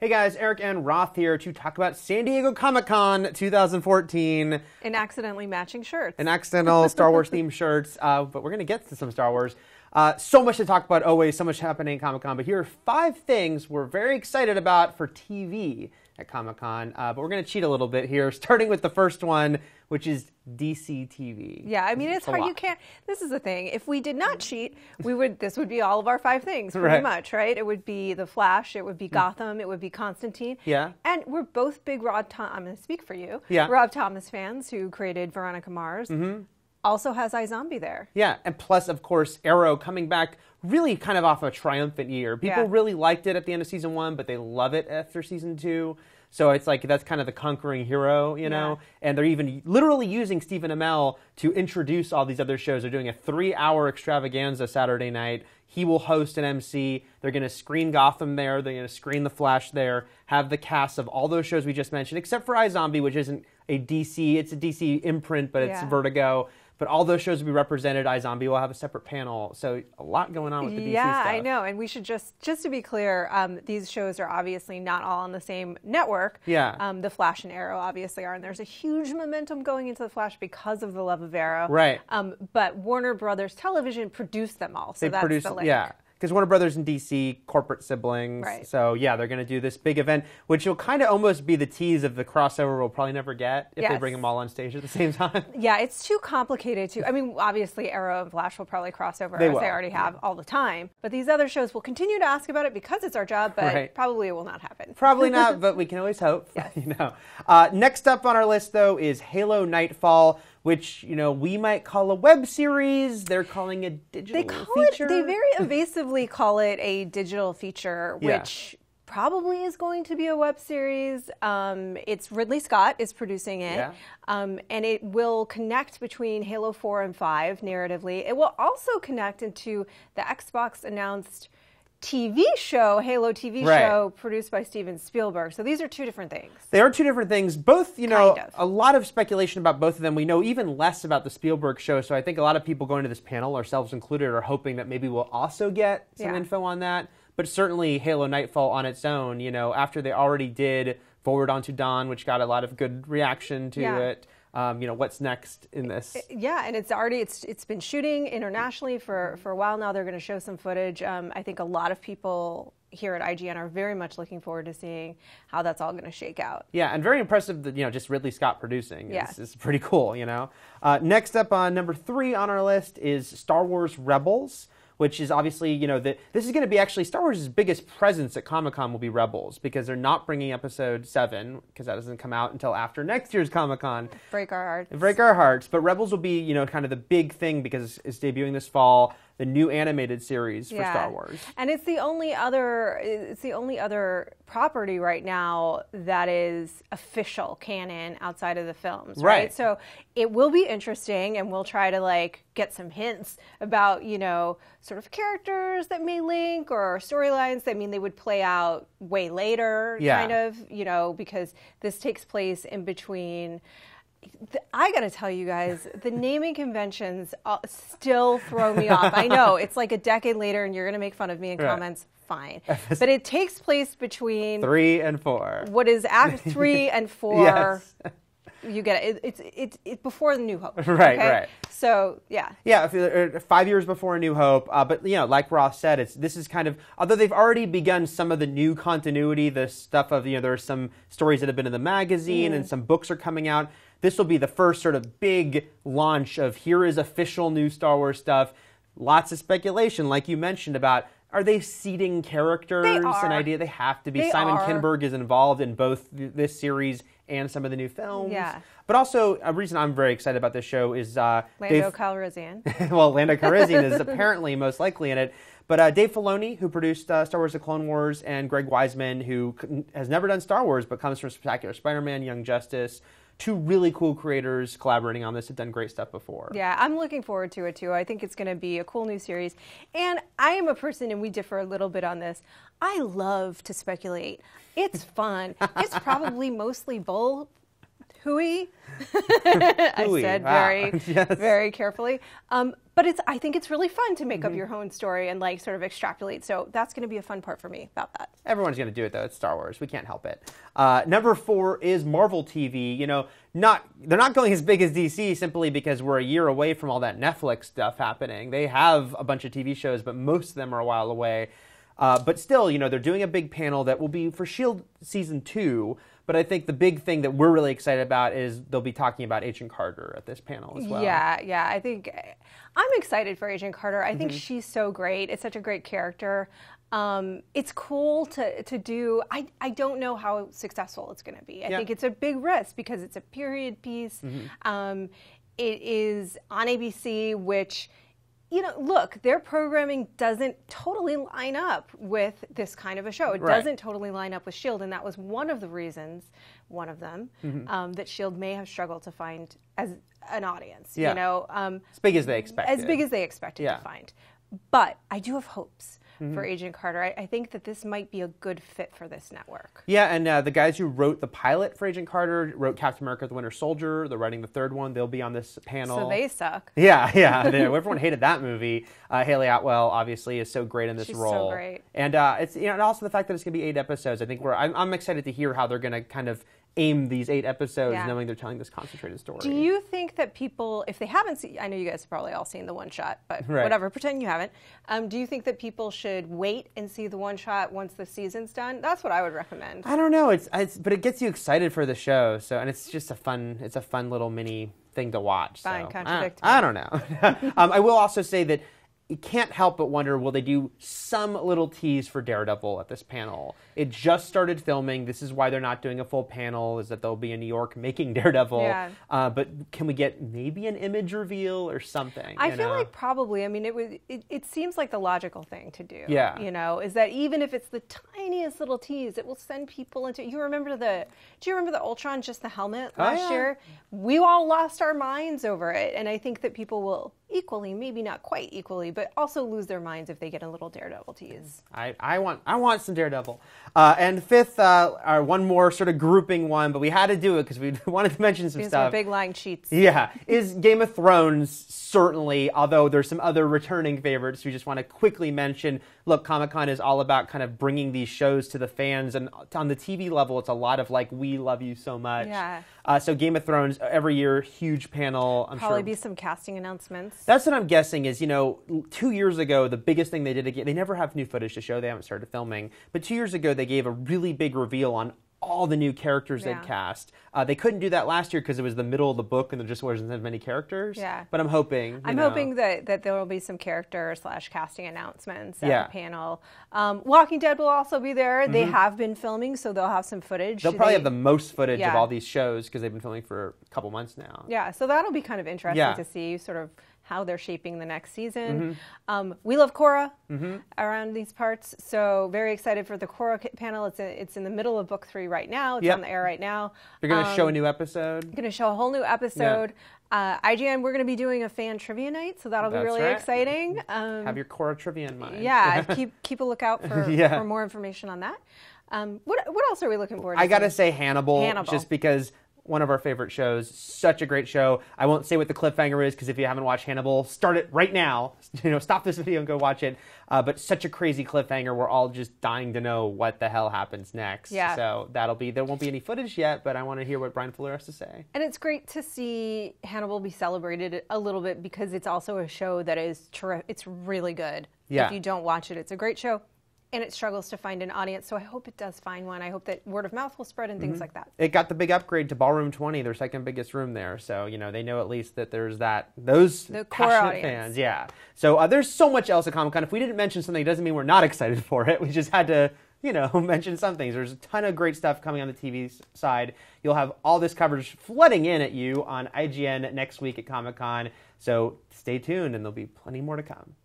Hey guys, Eric and Roth here to talk about San Diego Comic-Con 2014. And accidentally matching shirts. And accidental Star Wars themed shirts, but we're going to get to some Star Wars. So much to talk about, always, so much happening at Comic-Con, but here are 5 things we're very excited about for TV at Comic-Con, but we're going to cheat a little bit here, starting with the first one, which is DC TV. Yeah, I mean, it's hard. You can't, this is the thing. If we did not cheat, this would be all of our 5 things, pretty much, right? It would be The Flash, it would be Gotham, it would be Constantine. Yeah. And we're both big I'm going to speak for you. Yeah. Rob Thomas fans who created Veronica Mars. Also has iZombie there. Yeah, and plus, of course, Arrow coming back really kind of off a triumphant year. People really liked it at the end of season 1, but they love it after season 2. So it's like that's kind of the conquering hero, you know? And they're even literally using Stephen Amell to introduce all these other shows. They're doing a 3-hour extravaganza Saturday night. He will host an MC. They're going to screen Gotham there. They're going to screen The Flash there. Have the cast of all those shows we just mentioned, except for iZombie, which isn't a DC. It's a DC imprint, but it's Vertigo. But all those shows will be represented. iZombie will have a separate panel. So a lot going on with the DC stuff. Yeah, I know. And we should just to be clear, these shows are obviously not all on the same network. Yeah. The Flash and Arrow obviously are. And there's a huge momentum going into The Flash because of the love of Arrow. Right. But Warner Brothers Television produced them all. So that's the link. Yeah. Because Warner Brothers and DC, corporate siblings. Right. So, yeah, they're going to do this big event, which will kind of almost be the tease of the crossover we'll probably never get if they bring them all on stage at the same time. Yeah, it's too complicated to... I mean, obviously, Arrow and Flash will probably cross over, as they already have all the time. But these other shows will continue to ask about it because it's our job, but probably it will not happen. Probably not, but we can always hope. Yes. You know. Next up on our list, though, is Halo Nightfall, which, you know, we might call a web series. They're calling a digital feature. They very evasively call it a digital feature, which probably is going to be a web series. It's Ridley Scott is producing it, and it will connect between Halo 4 and 5 narratively. It will also connect into the Xbox announced TV show, Halo TV show, produced by Steven Spielberg. So these are 2 different things. They are 2 different things. Both, you know, a lot of speculation about both of them. We know even less about the Spielberg show, so I think a lot of people going to this panel, ourselves included, are hoping that maybe we'll also get some info on that. But certainly Halo Nightfall on its own, you know, after they already did Forward Unto Dawn, which got a lot of good reaction to it. You know, what's next in this? Yeah, and it's been shooting internationally for a while now. They're going to show some footage. I think a lot of people here at IGN are very much looking forward to seeing how that's all going to shake out. Yeah, and very impressive that, you know, just Ridley Scott producing. It's pretty cool, you know. Next up on number 3 on our list is Star Wars Rebels, which is obviously, you know, this is going to be actually Star Wars' biggest presence at Comic-Con will be Rebels, because they're not bringing Episode 7, because that doesn't come out until after next year's Comic-Con. Break our hearts. Break our hearts. But Rebels will be, you know, kind of the big thing because it's debuting this fall, the new animated series for Star Wars. And it's the only other property right now that is official canon outside of the films, right? So it will be interesting, and we'll try to like get some hints about, you know, sort of characters that may link or storylines that they would play out way later, kind of, you know, because this takes place in between. I gotta tell you guys, the naming conventions still throw me off. I know, it's like a decade later and you're gonna make fun of me in comments, fine. But it takes place between 3 and 4. What is Act 3 and 4. You get it. It's before the New Hope. Right. So, yeah. Yeah, 5 years before A New Hope. But, you know, like Roth said, this is kind of, although they've already begun some of the new continuity, the stuff of, you know, there are some stories that have been in the magazine and some books are coming out. This will be the first sort of big launch of here is official new Star Wars stuff. Lots of speculation, like you mentioned, about are they seeding characters? They are. An idea they have to be. They Simon are. Kinberg is involved in both this series and some of the new films. Yeah. But also, a reason I'm very excited about this show is Lando Calrissian. well, Lando Calrissian is apparently most likely in it. But Dave Filoni, who produced Star Wars The Clone Wars, and Greg Wiseman, who has never done Star Wars but comes from Spectacular Spider-Man, Young Justice, 2 really cool creators collaborating on this, have done great stuff before. Yeah, I'm looking forward to it too. I think it's going to be a cool new series. And I am a person, and we differ a little bit on this, I love to speculate. It's fun. It's probably mostly bull. Hooey. I said very carefully. But I think it's really fun to make up your own story and like sort of extrapolate. So that's going to be a fun part for me about that. Everyone's going to do it though. It's Star Wars. We can't help it. Number 4 is Marvel TV. You know, they're not going as big as DC simply because we're a year away from all that Netflix stuff happening. They have a bunch of TV shows, but most of them are a while away. But still, you know, they're doing a big panel that will be for S.H.I.E.L.D. Season 2. But I think the big thing that we're really excited about is they'll be talking about Agent Carter at this panel as well. Yeah. I think I'm excited for Agent Carter. I think she's so great. It's such a great character. It's cool to do. I don't know how successful it's going to be. I think it's a big risk because it's a period piece. It is on ABC, which... You know, look, their programming doesn't totally line up with this kind of a show. It doesn't totally line up with S.H.I.E.L.D., and that was one of the reasons, that S.H.I.E.L.D. may have struggled to find as an audience. You know, as big as they expected. As big as they expected to find. But I do have hopes for Agent Carter. I think that this might be a good fit for this network. Yeah, and the guys who wrote the pilot for Agent Carter wrote Captain America: The Winter Soldier. They're writing the third one. They'll be on this panel. So they suck. Yeah. Everyone hated that movie. Haley Atwell obviously is so great in this role. She's so great. And it's and also the fact that it's going to be 8 episodes. I think I'm excited to hear how they're going to kind of aim these 8 episodes, knowing they're telling this concentrated story. Do you think that people, if they haven't seen, I know you guys have probably all seen the one shot, but whatever, pretend you haven't. Do you think that people should wait and see the one shot once the season's done? That's what I would recommend. I don't know. But it gets you excited for the show. So, and it's just a fun little mini thing to watch. Fine, so, contradict me. I don't know. I will also say that you can't help but wonder, will they do some little tease for Daredevil at this panel? It just started filming. This is why they're not doing a full panel, is that they'll be in New York making Daredevil. Yeah. But can we get maybe an image reveal or something? I feel like probably. I mean, it seems like the logical thing to do. Yeah. You know, is that even if it's the tiniest little tease, it will send people into. Do you remember the Ultron, just the helmet last year? We all lost our minds over it, and I think that people will equally, maybe not quite equally, but also lose their minds if they get a little Daredevil tease. I want some Daredevil. And fifth, one more sort of grouping one, but we had to do it because we wanted to mention some stuff. These are big line sheets. Yeah, is Game of Thrones, certainly, although there's some other returning favorites we just want to quickly mention. Look, Comic-Con is all about kind of bringing these shows to the fans, and on the TV level, it's a lot of like, we love you so much. Yeah. So Game of Thrones, every year, huge panel. Probably be some casting announcements. That's what I'm guessing is, 2 years ago, the biggest thing they did, again, they never have new footage to show. They haven't started filming. But 2 years ago, they gave a really big reveal on all the new characters they'd cast. They couldn't do that last year because it was the middle of the book and there just wasn't as many characters. Yeah. But I'm hoping. I'm hoping that there will be some character/casting announcements at the panel. Walking Dead will also be there. They have been filming, so they'll have some footage. They'll probably have the most footage of all these shows because they've been filming for a couple months now. Yeah, so that'll be kind of interesting to see sort of how they're shaping the next season. We love Korra around these parts, so very excited for the Korra panel. It's in the middle of book 3 right now. It's on the air right now. They're going to show a new episode. Going to show a whole new episode. IGN, we're going to be doing a fan trivia night, so that'll be really exciting. Have your Korra trivia in mind. Yeah, keep a lookout for more information on that. What else are we looking forward to? I got to say Hannibal, just because one of our favorite shows, such a great show. I won't say what the cliffhanger is because if you haven't watched Hannibal, start it right now. Stop this video and go watch it. But such a crazy cliffhanger. We're all just dying to know what the hell happens next. Yeah. So there won't be any footage yet, but I want to hear what Brian Fuller has to say. And it's great to see Hannibal be celebrated a little bit because it's also a show that is terrific. It's really good. Yeah. If you don't watch it, it's a great show. And it struggles to find an audience, so I hope it does find one. I hope that word of mouth will spread and things like that. It got the big upgrade to Ballroom 20, their second biggest room there. So, they know at least that there's those the passionate fans. Yeah. So there's so much else at Comic-Con. If we didn't mention something, it doesn't mean we're not excited for it. We just had to, mention some things. There's a ton of great stuff coming on the TV side. You'll have all this coverage flooding in at you on IGN next week at Comic-Con. So stay tuned, and there'll be plenty more to come.